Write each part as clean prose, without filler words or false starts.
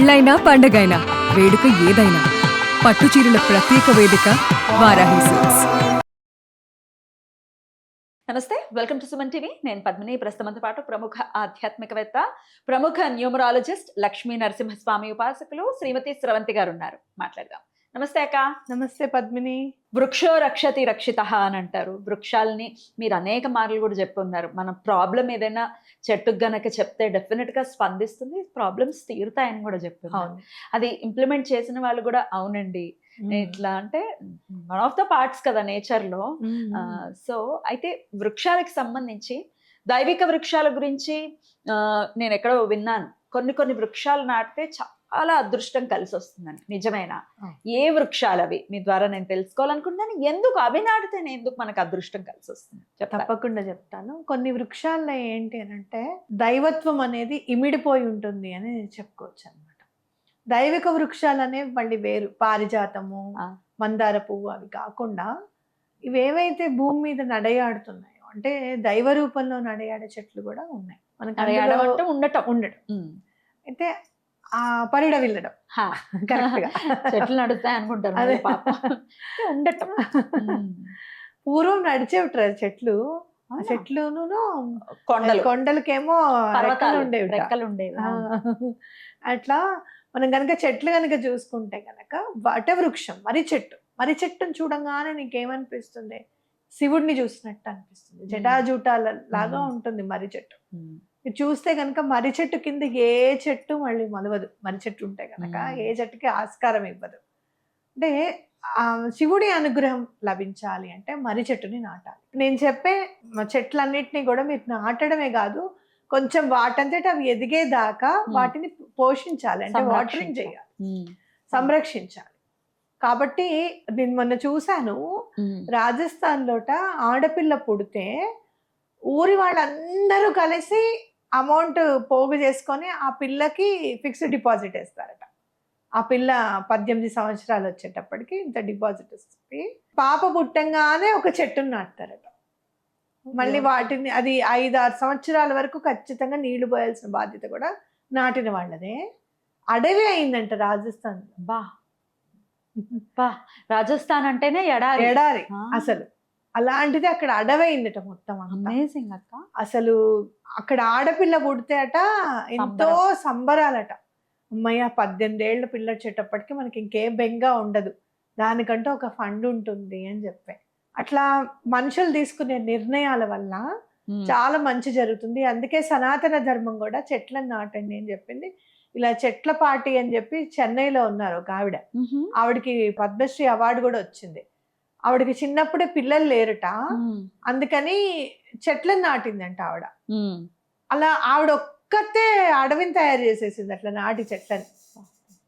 పెళ్ళైనా పండగైనా వేడుక ఏదైనా పట్టు చీరల ప్రత్యేక వేదిక వారాహి సిల్క్స్. నమస్తే, వెల్కమ్ టు సుమన్ టీవీ. నేను పద్మిని. ప్రస్తుతంతో పాటు ప్రముఖ ఆధ్యాత్మికవేత్త, ప్రముఖ న్యూమరాలజిస్ట్, లక్ష్మీ నరసింహస్వామి ఉపాసకులు శ్రీమతి స్రవంతి గారు ఉన్నారు. మాట్లాడదాం. నమస్తే అక్క. నమస్తే పద్మిని. వృక్షో రక్షతి రక్షిత అని అంటారు. వృక్షాలని మీరు అనేక మార్లు కూడా చెప్పున్నారు. మన ప్రాబ్లం ఏదైనా చెట్టుకు గనక చెప్తే డెఫినెట్ గా స్పందిస్తుంది, ప్రాబ్లమ్స్ తీరుతాయని కూడా చెప్తున్నారు. అది ఇంప్లిమెంట్ చేసిన వాళ్ళు కూడా అవునండి ఇట్లా అంటే వన్ ఆఫ్ ద పార్ట్స్ కదా నేచర్ లో. సో అయితే వృక్షాలకు సంబంధించి దైవిక వృక్షాల గురించి నేను ఎక్కడో విన్నాను. కొన్ని వృక్షాలు నాటితే చాలా అదృష్టం కలిసి వస్తుందని. నిజమేనా? ఏ వృక్షాలు అవి? మీ ద్వారా నేను తెలుసుకోవాలనుకుంటున్నాను. ఎందుకు అవి నాటితేనే ఎందుకు మనకు అదృష్టం కలిసి వస్తుంది? తప్పకుండా చెప్తాను. కొన్ని వృక్షాల్లో ఏంటి అని అంటే దైవత్వం అనేది ఇమిడిపోయి ఉంటుంది అని చెప్పుకోవచ్చు అనమాట. దైవిక వృక్షాలు అనేవి మళ్ళీ వేరు. పారిజాతము, మందార పువ్వు అవి కాకుండా ఇవేవైతే భూమి మీద నడయాడుతున్నాయో, అంటే దైవ రూపంలో నడయాడే చెట్లు కూడా ఉన్నాయి. మనకు ఉండటం అయితే ఆ పరిడ వెళ్ళడం కరెక్ట్ గా చెట్లు నడుస్తాయి అనుకుంటారు. అదే ఉండటం. పూర్వం నడిచేవి చెట్లు. చెట్లును కొండలకేమో రెక్కలు ఉండేవి. అట్లా మనం కనుక చెట్లు కనుక చూసుకుంటే కనుక వటవృక్షం, మర్రి చెట్టును చూడంగానే నీకేమనిపిస్తుంది? శివుడిని చూసినట్టు అనిపిస్తుంది. జటాజూటాల లాగా ఉంటుంది మర్రి చెట్టు. మీరు చూస్తే కనుక మర్రి చెట్టు కింద ఏ చెట్టు మళ్ళీ మొలవదు. మర్రి చెట్టు ఉంటే కనుక ఏ చెట్టుకి ఆస్కారం ఇవ్వదు. అంటే ఆ శివుడి అనుగ్రహం లభించాలి అంటే మర్రి చెట్టుని నాటాలి. నేను చెప్పే చెట్లన్నిటినీ కూడా మీరు నాటడమే కాదు, కొంచెం వాటంతట అవి ఎదిగేదాకా వాటిని పోషించాలి, అంటే వాటరింగ్ చేయాలి, సంరక్షించాలి. కాబట్టి నేను మొన్న చూశాను, రాజస్థాన్ లోట ఆడపిల్ల పుడితే ఊరి వాళ్ళందరూ కలిసి అమౌంట్ పోగు చేసుకొని ఆ పిల్లకి ఫిక్స్డ్ డిపాజిట్ వేస్తారట. ఆ పిల్ల 18 సంవత్సరాలు వచ్చేటప్పటికి ఇంత డిపాజిట్ వస్తుంది. పాప పుట్టంగానే ఒక చెట్టును నాటుతారట. మళ్ళీ వాటిని అది 5-6 సంవత్సరాల వరకు ఖచ్చితంగా నీళ్లు పోయాల్సిన బాధ్యత కూడా నాటిన వాళ్ళదే. అడవి అయిందంట రాజస్థాన్. రాజస్థాన్ అంటేనే ఎడారి అసలు. అలాంటిది అక్కడ అడవి అయిందట మొత్తం. అమేజింగ్ అక్క. అసలు అక్కడ ఆడపిల్ల పుడితే అట ఎంతో సంబరాలట. అమ్మయ్య 18 ఏళ్ళ పిల్ల వచ్చేటప్పటికి మనకి ఇంకేం బెంగా ఉండదు, దానికంటూ ఒక ఫండ్ ఉంటుంది అని చెప్పే. అట్లా మనుషులు తీసుకునే నిర్ణయాల వల్ల చాలా మంచి జరుగుతుంది. అందుకే సనాతన ధర్మం కూడా చెట్లను నాటండి అని చెప్పింది. ఇలా చెట్ల పార్టీ అని చెప్పి చెన్నైలో ఉన్నారు ఒక ఆవిడ. ఆవిడకి పద్మశ్రీ అవార్డు కూడా వచ్చింది. ఆవిడకి చిన్నప్పుడే పిల్లలు లేరట, అందుకని చెట్లను నాటిందంట ఆవిడ. అలా ఆవిడ ఒక్కతే అడవిని తయారు చేసేసింది. అట్లా నాటి చెట్లని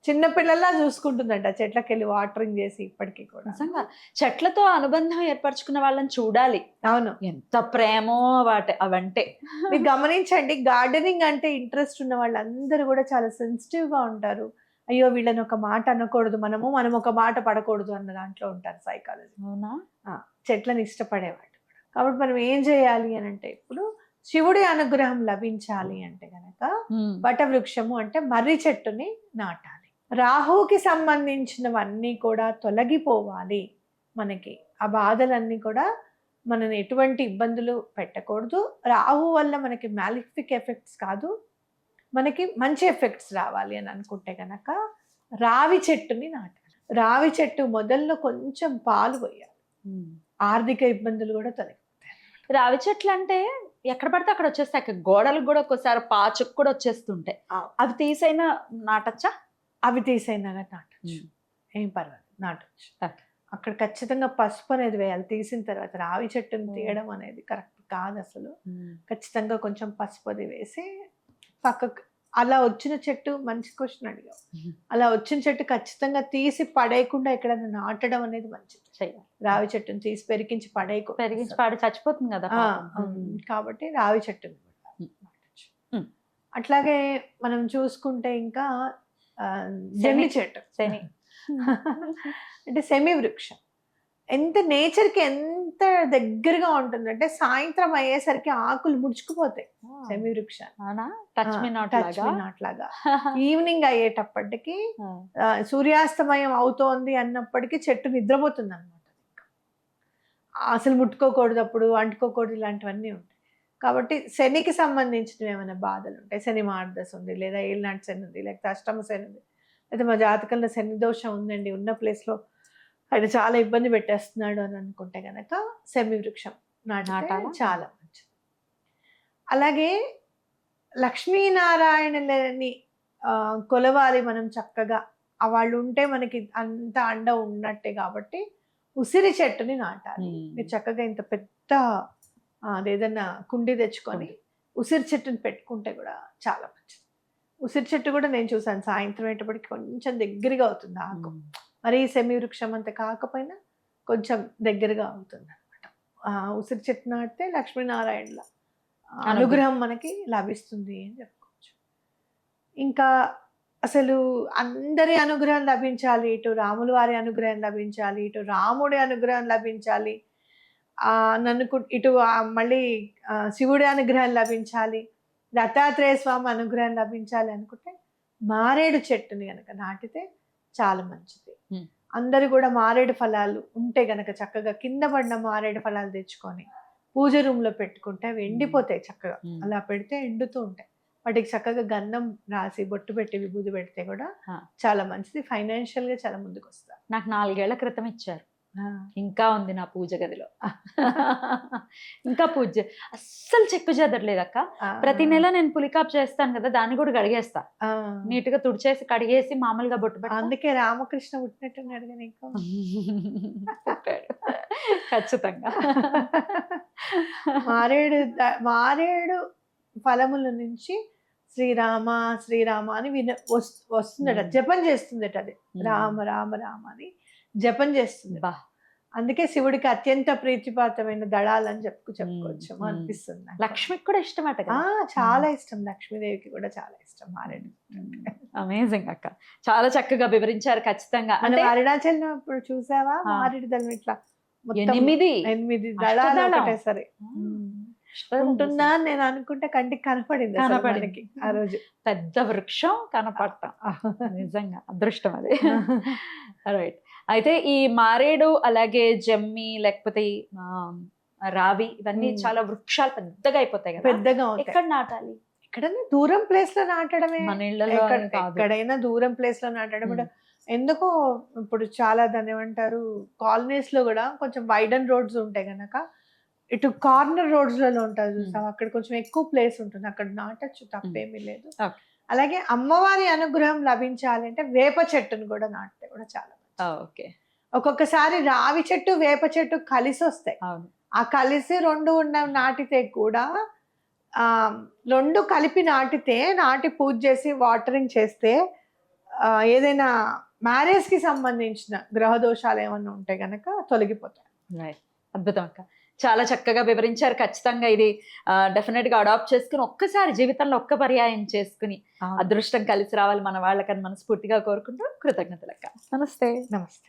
చిన్నపిల్లల్లా చూసుకుంటుందంట. చెట్లకి వెళ్ళి వాటరింగ్ చేసి. ఇప్పటికీ కూడా చెట్లతో అనుబంధం ఏర్పరచుకున్న వాళ్ళని చూడాలి. అవును, ఎంత ప్రేమో అవంటే. మీరు గమనించండి, గార్డెనింగ్ అంటే ఇంట్రెస్ట్ ఉన్న వాళ్ళందరూ కూడా చాలా సెన్సిటివ్ గా ఉంటారు. అయ్యో వీళ్ళని ఒక మాట అనకూడదు, మనం ఒక మాట పడకూడదు అన్న దాంట్లో ఉంటారు సైకాలజీ. అవునా? చెట్లను ఇష్టపడేవాళ్ళు. కాబట్టి మనం ఏం చేయాలి అని అంటే, ఇప్పుడు శివుడి అనుగ్రహం లభించాలి అంటే గనక వటవృక్షము అంటే మర్రి చెట్టుని నాటాలి. రాహుకి సంబంధించినవన్నీ కూడా తొలగిపోవాలి. మనకి ఆ బాధలన్నీ కూడా మనని ఎటువంటి ఇబ్బందులు పెట్టకూడదు. రాహు వల్ల మనకి మ్యాలిఫిక్ ఎఫెక్ట్స్ కాదు, మనకి మంచి ఎఫెక్ట్స్ రావాలి అని అనుకుంటే కనుక రావి చెట్టుని నాటాలి. రావి చెట్టు మొదల్లో కొంచెం పాలు పోయాలి, ఆర్థిక ఇబ్బందులు కూడా తొలగిపోతాయి. రావి చెట్లు అంటే ఎక్కడ పడితే అక్కడ వచ్చేస్తాయి. గోడలకు కూడా ఒక్కోసారి పాచుకు కూడా వచ్చేస్తుంటాయి. అవి తీసైనా నాటచ్చా? అవి తీసైనా నాటచ్చు, ఏం పర్వాలేదు, నాటచ్చు. అక్కడ ఖచ్చితంగా పసుపు అనేది వేయాలి. తీసిన తర్వాత రావి చెట్టుని తీయడం అనేది కరెక్ట్ కాదు అసలు. ఖచ్చితంగా కొంచెం పసుపు అది వేసి పక్కకు. అలా వచ్చిన చెట్టు, మంచి క్వశ్చన్ అడిగావు. అలా వచ్చిన చెట్టు ఖచ్చితంగా తీసి పడేయకుండా ఎక్కడైనా నాటడం అనేది మంచిది. రావి చెట్టుని తీసి పెరిగించి పాడి చచ్చిపోతుంది కదా. కాబట్టి రావి చెట్టుని నాటచ్చు. అట్లాగే మనం చూసుకుంటే ఇంకా జమ్మి చెట్టు, అంటే సెమి వృక్షం. ఎంత నేచర్కి ఎంత దగ్గరగా ఉంటుందంటే సాయంత్రం అయ్యేసరికి ఆకులు ముడుచుకుపోతాయి సెమి వృక్షాలు. అవునా? Touch me not touch me not లాగా. ఈవినింగ్ అయ్యేటప్పటికి సూర్యాస్తమయం అవుతోంది అన్నప్పటికీ చెట్టు నిద్రపోతుంది అనమాట. అసలు ముట్టుకోకూడదు, అప్పుడు అంటుకోకూడదు, ఇలాంటివన్నీ ఉంటాయి. కాబట్టి శనికి సంబంధించినవి ఏమైనా బాధలు ఉంటాయి, శని మార్దశ ఉంది, లేదా ఏళ్ళనాటి శని ఉంది, లేకపోతే అష్టమ శని ఉంది, లేదా మా జాతకంలో శని దోషం ఉందండి, ఉన్న ప్లేస్లో ఆయన చాలా ఇబ్బంది పెట్టేస్తున్నాడు అని అనుకుంటే కనుక సెమి వృక్షం నాటాలి, చాలా మంచిది. అలాగే లక్ష్మీనారాయణని కొలవాలి మనం చక్కగా, వాళ్ళు ఉంటే మనకి అంత అండ ఉన్నట్టే. కాబట్టి ఉసిరి చెట్టుని నాటాలి. మీరు చక్కగా ఇంత పెద్ద అదేదన్నా కుండి తెచ్చుకొని ఉసిరి చెట్టుని పెట్టుకుంటే కూడా చాలా మంచిది. ఉసిరి చెట్టు కూడా నేను చూసాను, సాయంత్రం అయ్యేటప్పటికి కొంచెం దగ్గరగా అవుతుంది ఆకు. మరి సెమి వృక్షం అంత కాకపోయినా కొంచెం దగ్గరగా అవుతుంది అనమాట. ఉసిరి చెట్టు నాటితే లక్ష్మీనారాయణల అనుగ్రహం మనకి లభిస్తుంది అని చెప్పుకోవచ్చు. ఇంకా అసలు అందరి అనుగ్రహం లభించాలి, ఇటు రాముల వారి అనుగ్రహం లభించాలి, ఇటు రాముడి అనుగ్రహం లభించాలి, ఇటు మళ్ళీ శివుడి అనుగ్రహం లభించాలి, దత్తాత్రేయ స్వామి అనుగ్రహం లభించాలి అనుకుంటే మారేడు చెట్టుని గనక నాటితే చాలా మంచిది. అందరూ కూడా మారేడు ఫలాలు ఉంటే గనక చక్కగా కింద పడిన మారేడు ఫలాలు తెచ్చుకొని పూజ రూమ్ లో పెట్టుకుంటే అవి ఎండిపోతాయి. చక్కగా అలా పెడితే ఎండుతూ ఉంటాయి. వాటికి చక్కగా గంధం రాసి బొట్టు పెట్టి విభూది పెడితే కూడా చాలా మంచిది. ఫైనాన్షియల్ గా చాలా ముందుకు వస్తారు. నాకు 4 ఏళ్ల క్రితం ఇచ్చారు, ఇంకా ఉంది నా పూజ గదిలో. ఇంకా పూజ అస్సలు చెక్కు చెదరలేదక్క. ప్రతి నెల నేను పులికాప్ చేస్తాను కదా, దాన్ని కూడా కడిగేస్తా, నీట్ గా తుడిచేసి కడిగేసి మామూలుగా బొట్టు పెడతా. అందుకే రామకృష్ణ పుట్టినట్టున్నాడు నీకు. ఖచ్చితంగా. మారేడు ఫలముల నుంచి శ్రీరామ శ్రీరామ అని వస్తుందట, జపం చేస్తుందట. అది రామ రామ రామ అని జపం చేస్తుంది. అందుకే శివుడికి అత్యంత ప్రీతిపాత్రమైన దళాలని చెప్పుకోవచ్చు అనిపిస్తుంది. లక్ష్మికి కూడా ఇష్టం అట కదా? చాలా ఇష్టం, లక్ష్మీదేవికి కూడా చాలా ఇష్టం మారేడు. అమేజింగ్ అక్క, చాలా చక్కగా వివరించారు. ఖచ్చితంగా అంటే అరుణాచలం ఇప్పుడు చూసావా మారేడు దళం ఇట్లా 8 దళాలు ఒకటేసరి ఉంటుందా అని నేను అనుకుంటే కంటికి కనపడింది. ఆ రోజు పెద్ద వృక్షం కనపడటం నిజంగా అదృష్టం అది. రైట్. అయితే ఈ మారేడు అలాగే జమ్మి లేకపోతే రావి ఇవన్నీ చాలా వృక్షాలు పెద్దగా అయిపోతాయి కదా, పెద్దగా ఎక్కడ నాటాలి? ఎక్కడైనా దూరం ప్లేస్ లో నాటడమే. మన ఇళ్ళలో ఎక్కడైనా దూరం ప్లేస్ లో నాటడం కూడా ఎందుకో. ఇప్పుడు చాలా దాన్ని ఏమంటారు, కాలనీస్ లో కూడా కొంచెం వైడన్ రోడ్స్ ఉంటాయి కనుక ఇటు కార్నర్ రోడ్స్ లలో ఉంటుంది చూస్తాం, అక్కడ కొంచెం ఎక్కువ ప్లేస్ ఉంటుంది, అక్కడ నాటచ్చు, తప్పేమీ లేదు. అలాగే అమ్మవారి అనుగ్రహం లభించాలి అంటే వేప చెట్టును కూడా నాటితే కూడా చాలా ఓకే. ఒక్కొక్కసారి రావి చెట్టు వేప చెట్టు కలిసి వస్తాయి. ఆ కలిసి 2 నాటితే కూడా 2 కలిపి నాటి పూజ చేసి వాటరింగ్ చేస్తే ఏదైనా మ్యారేజ్ కి సంబంధించిన గ్రహ దోషాలు ఏమన్నా ఉంటే గనక తొలగిపోతాయి. అద్భుతం అక్క, చాలా చక్కగా వివరించారు. ఖచ్చితంగా ఇది డెఫినెట్ గా అడాప్ట్ చేసుకుని ఒక్కసారి జీవితంలో ఒక్క పర్యాయం చేసుకుని అదృష్టం కలిసి రావాలి మన వాళ్ళకని మనస్ఫూర్తిగా కోరుకుంటూ కృతజ్ఞతలక్క. నమస్తే. నమస్తే.